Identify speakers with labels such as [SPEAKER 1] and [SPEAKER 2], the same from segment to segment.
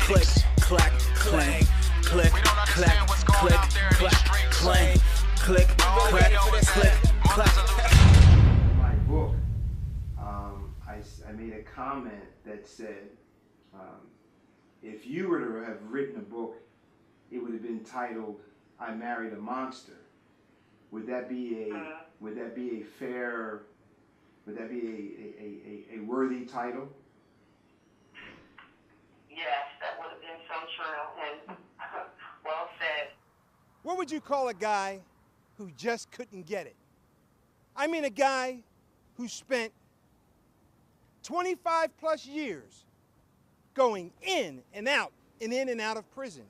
[SPEAKER 1] click, clack, clang, click, clack, click, clack, clang, click, clack, click, clack.
[SPEAKER 2] My book, I made a comment that said, if you were to have written a book, it would have been titled "I Married a Monster." Would that be a fair? Would that be a worthy title?
[SPEAKER 3] Yes, that would have been so true and well said.
[SPEAKER 4] What would you call a guy who just couldn't get it? I mean a guy who spent 25 plus years going in and out of prison.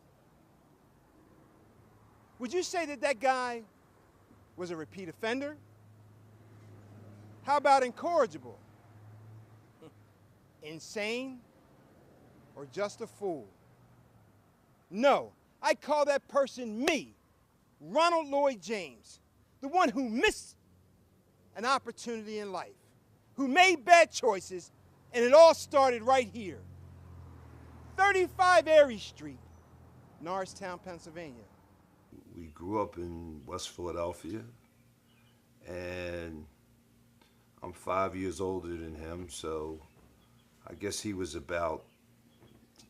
[SPEAKER 4] Would you say that that guy was a repeat offender? How about incorrigible? Insane? Or just a fool? No, I call that person me, Ronald Lloyd James, the one who missed an opportunity in life, who made bad choices, and it all started right here. 35 Erie Street, Norristown, Pennsylvania.
[SPEAKER 5] We grew up in West Philadelphia, and I'm 5 years older than him, so I guess he was about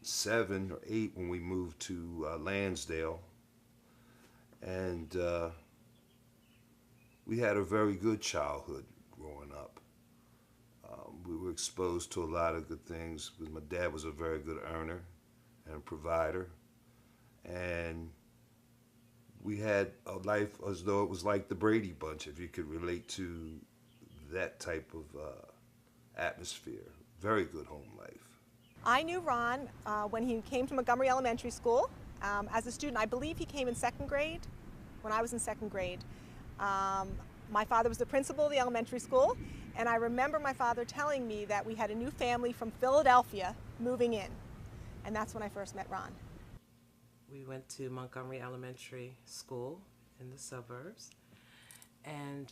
[SPEAKER 5] 7 or 8 when we moved to Lansdale, and we had a very good childhood growing up. We were exposed to a lot of good things. My dad was a very good earner and provider, and we had a life as though it was like the Brady Bunch, if you could relate to that type of atmosphere. Very good home life.
[SPEAKER 6] I knew Ron when he came to Montgomery Elementary School. As a student, I believe he came in 2nd grade, when I was in 2nd grade. My father was the principal of the elementary school, and I remember my father telling me that we had a new family from Philadelphia moving in, and that's when I first met Ron.
[SPEAKER 7] We went to Montgomery Elementary School in the suburbs, and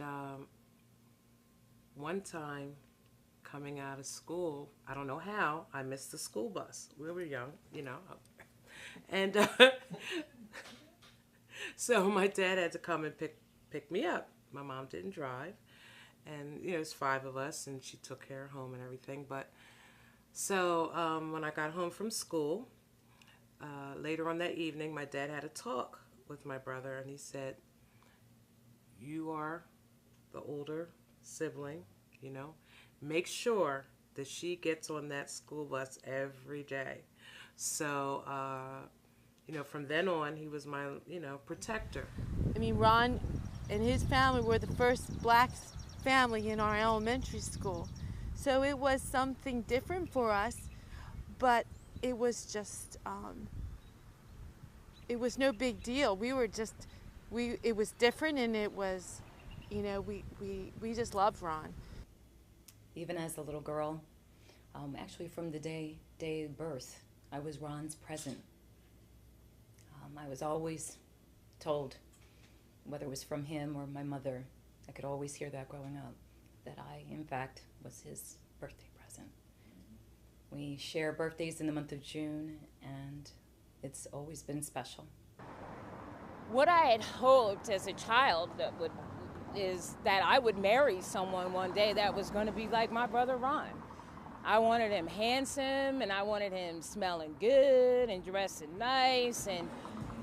[SPEAKER 7] one time coming out of school, I don't know how, I missed the school bus. We were young, you know, and so my dad had to come and pick me up. My mom didn't drive, and you know, there's 5 of us, and she took care of home and everything. But so when I got home from school, later on that evening, my dad had a talk with my brother, and he said, "You are the older sibling, you know, make sure that she gets on that school bus every day." So, you know, from then on, he was my, you know, protector.
[SPEAKER 8] I mean, Ron and his family were the first black family in our elementary school. So it was something different for us, but it was just, it was no big deal. We were just, it was different, and it was, you know, we just loved Ron.
[SPEAKER 9] Even as a little girl, actually from the day of birth, I was Ron's present. I was always told, whether it was from him or my mother, I could always hear that growing up, that I, in fact, was his birthday present. We share birthdays in the month of June, and it's always been special.
[SPEAKER 10] What I had hoped as a child is that I would marry someone one day that was going to be like my brother Ron. I wanted him handsome, and I wanted him smelling good and dressing nice and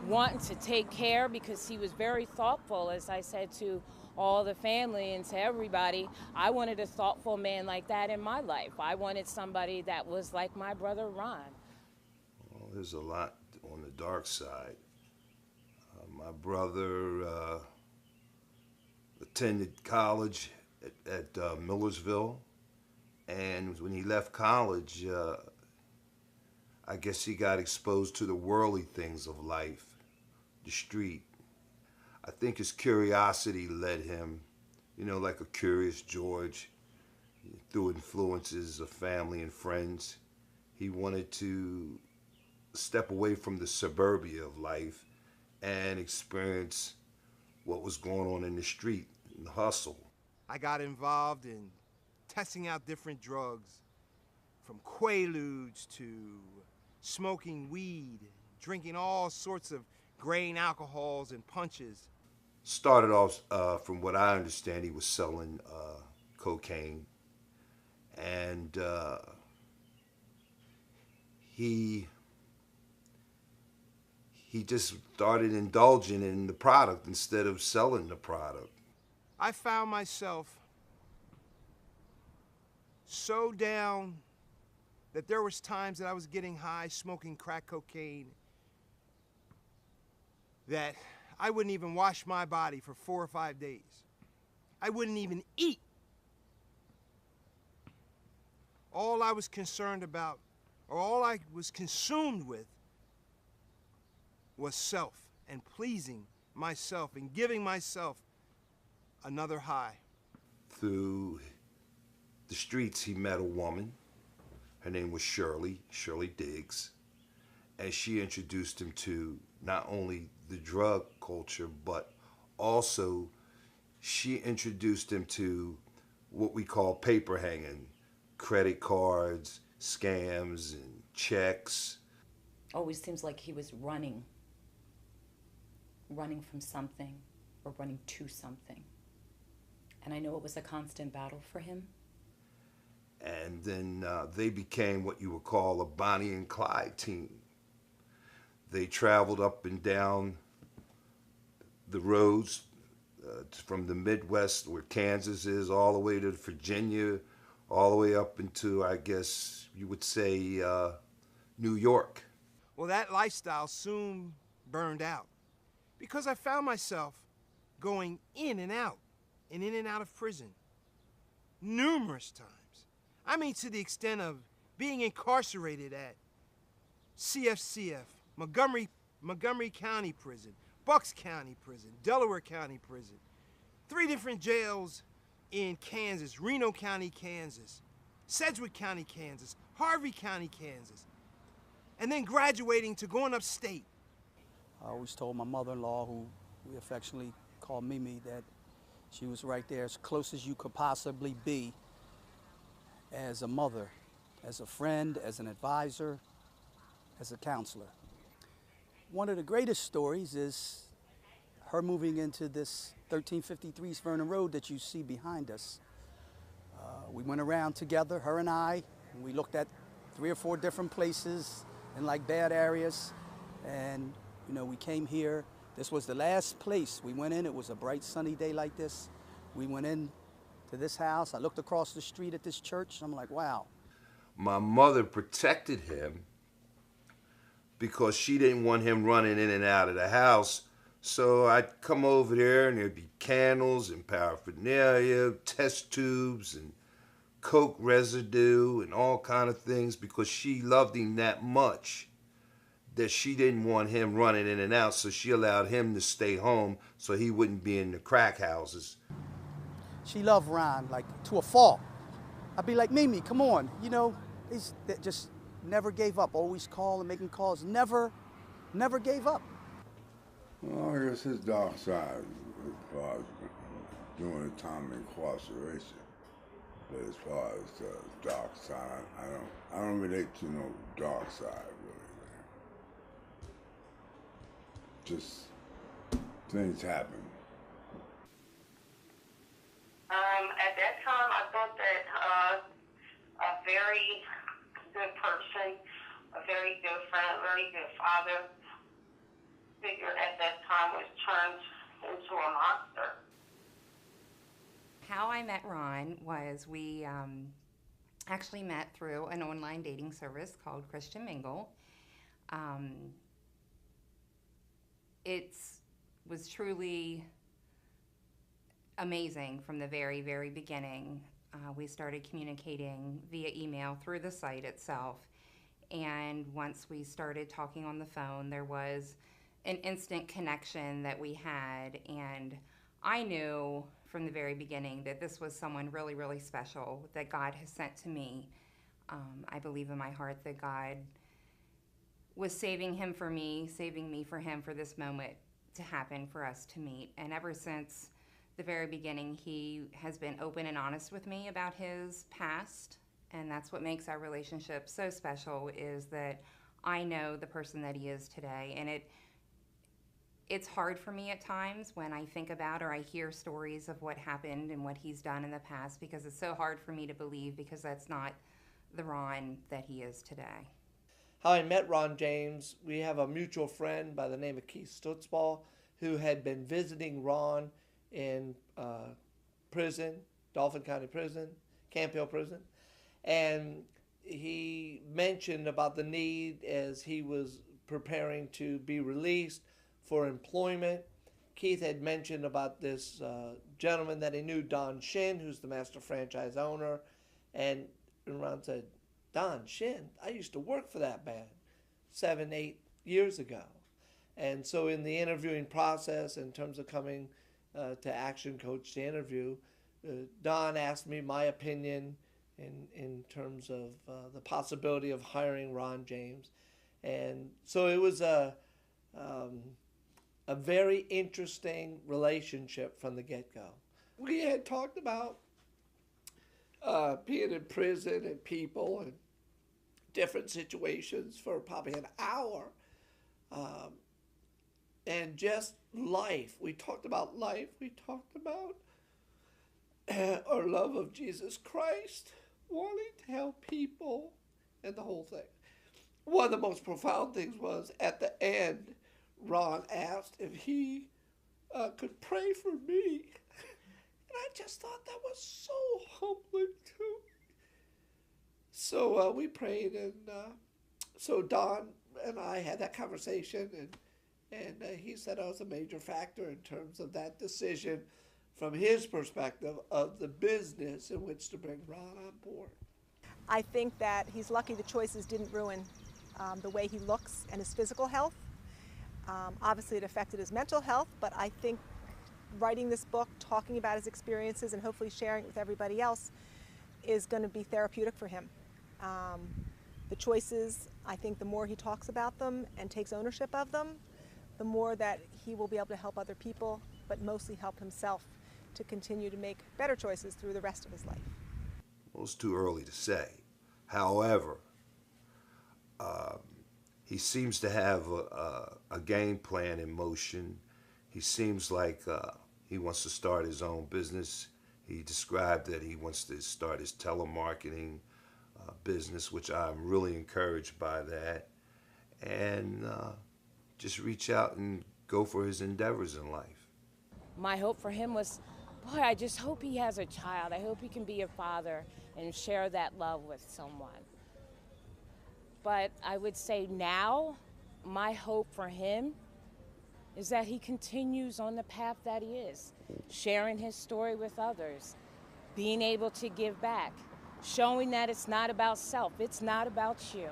[SPEAKER 10] wanting to take care, because he was very thoughtful, as I said to all the family and to everybody. I wanted a thoughtful man like that in my life. I wanted somebody that was like my brother Ron.
[SPEAKER 5] Well, there's a lot on the dark side. My brother attended college at Millersville, and when he left college, I guess he got exposed to the worldly things of life, the street. I think his curiosity led him, you know, like a curious George, through influences of family and friends. He wanted to step away from the suburbia of life and experience what was going on in the street, in the hustle.
[SPEAKER 4] I got involved in testing out different drugs, from Quaaludes to smoking weed, drinking all sorts of grain alcohols and punches.
[SPEAKER 5] Started off, from what I understand, he was selling cocaine, and he just started indulging in the product instead of selling the product.
[SPEAKER 4] I found myself so down that there was times that I was getting high, smoking crack cocaine, that I wouldn't even wash my body for 4 or 5 days. I wouldn't even eat. All I was concerned about, or all I was consumed with, was self and pleasing myself and giving myself another high.
[SPEAKER 5] Through the streets, he met a woman. Her name was Shirley Diggs. And she introduced him to not only the drug culture, but also she introduced him to what we call paper hanging, credit cards, scams, and checks.
[SPEAKER 9] Always seems like he was running from something or running to something. And I know it was a constant battle for him.
[SPEAKER 5] And then they became what you would call a Bonnie and Clyde team. They traveled up and down the roads from the Midwest, where Kansas is, all the way to Virginia, all the way up into, I guess you would say, New York.
[SPEAKER 4] Well, that lifestyle soon burned out because I found myself going in and out of prison numerous times. I mean, to the extent of being incarcerated at CFCF, Montgomery County Prison, Bucks County Prison, Delaware County Prison, 3 different jails in Kansas, Reno County, Kansas, Sedgwick County, Kansas, Harvey County, Kansas, and then graduating to going upstate.
[SPEAKER 11] I always told my mother-in-law, who we affectionately called Mimi, that she was right there as close as you could possibly be as a mother, as a friend, as an advisor, as a counselor. One of the greatest stories is her moving into this 1353 East Vernon Road that you see behind us. We went around together, her and I, and we looked at 3 or 4 different places in like bad areas, and you know, we came here. This was the last place we went in. It was a bright sunny day like this. We went in to this house. I looked across the street at this church, and I'm like, wow.
[SPEAKER 5] My mother protected him because she didn't want him running in and out of the house. So I'd come over there and there'd be candles and paraphernalia, test tubes and coke residue and all kind of things, because she loved him that much that she didn't want him running in and out, so she allowed him to stay home so he wouldn't be in the crack houses.
[SPEAKER 11] She loved Ron, like, to a fault. I'd be like, Mimi, come on. You know, they just never gave up. Always calling, making calls. Never gave up.
[SPEAKER 12] Well, I guess his dark side as far as during the time of incarceration. But as far as the dark side, I don't relate to no dark side, really, man. Just things happen.
[SPEAKER 3] At that time, I thought that a very good person, a very good friend, a very good father figure at that time was turned into a monster.
[SPEAKER 13] How I met Ron was we actually met through an online dating service called Christian Mingle. It was truly amazing from the very, very beginning. We started communicating via email through the site itself. And once we started talking on the phone, there was an instant connection that we had. And I knew from the very beginning that this was someone really, really special that God has sent to me. I believe in my heart that God was saving him for me, saving me for him, for this moment to happen, for us to meet. And ever since the very beginning, he has been open and honest with me about his past, and that's what makes our relationship so special, is that I know the person that he is today. And it's hard for me at times when I think about or I hear stories of what happened and what he's done in the past, because it's so hard for me to believe, because that's not the Ron that he is today.
[SPEAKER 14] How I met Ron James, we have a mutual friend by the name of Keith Stutzball who had been visiting Ron in prison, Dauphin County Prison, Camp Hill Prison, and he mentioned about the need as he was preparing to be released for employment. Keith had mentioned about this gentleman that he knew, Don Shin, who's the master franchise owner, and Ron said, Don Shin, I used to work for that man 7-8 years ago. And so in the interviewing process, in terms of coming to Action Coach to interview, Don asked me my opinion in terms of the possibility of hiring Ron James. And so it was a very interesting relationship from the get-go. We had talked about being in prison and people and different situations for probably an hour. And just life. We talked about life. We talked about our love of Jesus Christ, wanting to help people, and the whole thing. One of the most profound things was at the end, Ron asked if he could pray for me. And I just thought that was so humbling to me. So we prayed, and so Don and I had that conversation, and he said I was a major factor in terms of that decision from his perspective of the business in which to bring Ron on board.
[SPEAKER 6] I think that he's lucky the choices didn't ruin the way he looks and his physical health. Obviously it affected his mental health, but I think writing this book, talking about his experiences and hopefully sharing it with everybody else is going to be therapeutic for him. The choices, I think the more he talks about them and takes ownership of them, the more that he will be able to help other people, but mostly help himself to continue to make better choices through the rest of his life.
[SPEAKER 5] Well, it's too early to say. However, he seems to have a game plan in motion. He seems like he wants to start his own business. He described that he wants to start his telemarketing business, which I'm really encouraged by that. And just reach out and go for his endeavors in life.
[SPEAKER 10] My hope for him was, boy, I just hope he has a child. I hope he can be a father and share that love with someone. But I would say now, my hope for him is that he continues on the path that he is, sharing his story with others, being able to give back, showing that it's not about self, it's not about you.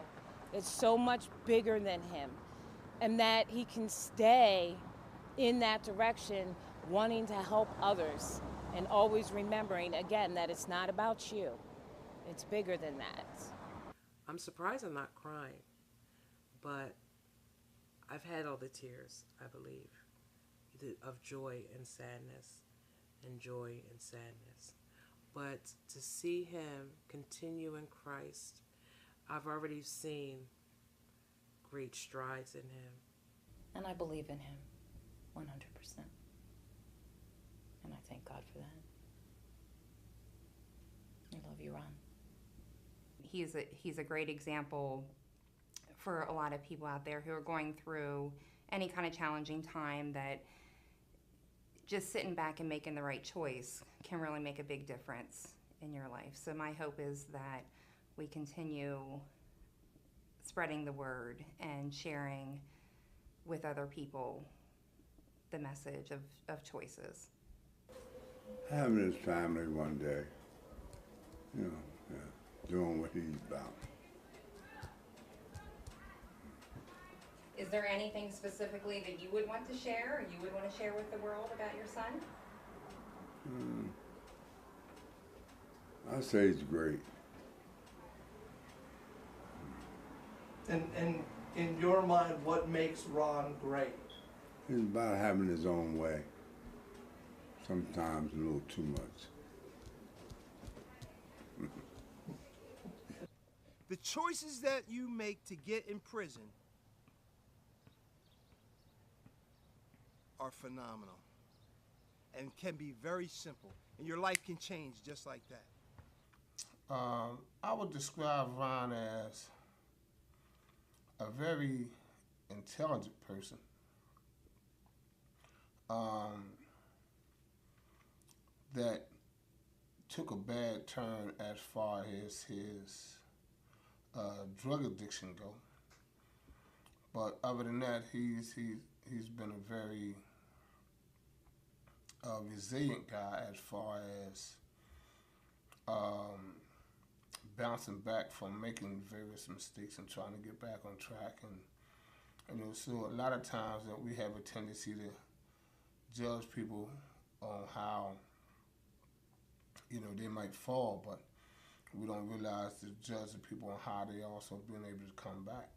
[SPEAKER 10] It's so much bigger than him. And that he can stay in that direction, wanting to help others, and always remembering, again, that it's not about you. It's bigger than that.
[SPEAKER 7] I'm surprised I'm not crying, but I've had all the tears, I believe, of joy and sadness, and joy and sadness. But to see him continue in Christ, I've already seen great strides in him.
[SPEAKER 9] And I believe in him 100%. And I thank God for that. I love you, Ron.
[SPEAKER 13] He's a great example for a lot of people out there who are going through any kind of challenging time, that just sitting back and making the right choice can really make a big difference in your life. So my hope is that we continue spreading the word and sharing with other people the message of choices.
[SPEAKER 12] Having his family one day, doing what he's about.
[SPEAKER 13] Is there anything specifically that you would want to share, or you would want to share with the world about your son?
[SPEAKER 12] I say he's great.
[SPEAKER 14] And in your mind, what makes Ron great?
[SPEAKER 12] He's about having his own way. Sometimes a little too much.
[SPEAKER 4] The choices that you make to get in prison are phenomenal and can be very simple, and your life can change just like that.
[SPEAKER 15] I would describe Ron as a very intelligent person. That took a bad turn as far as his drug addiction go. But other than that, he's been a very resilient guy as far as bouncing back from making various mistakes and trying to get back on track. And you know, so a lot of times that we have a tendency to judge people on how, you know, they might fall, but we don't realize to judge the people on how they also been able to come back.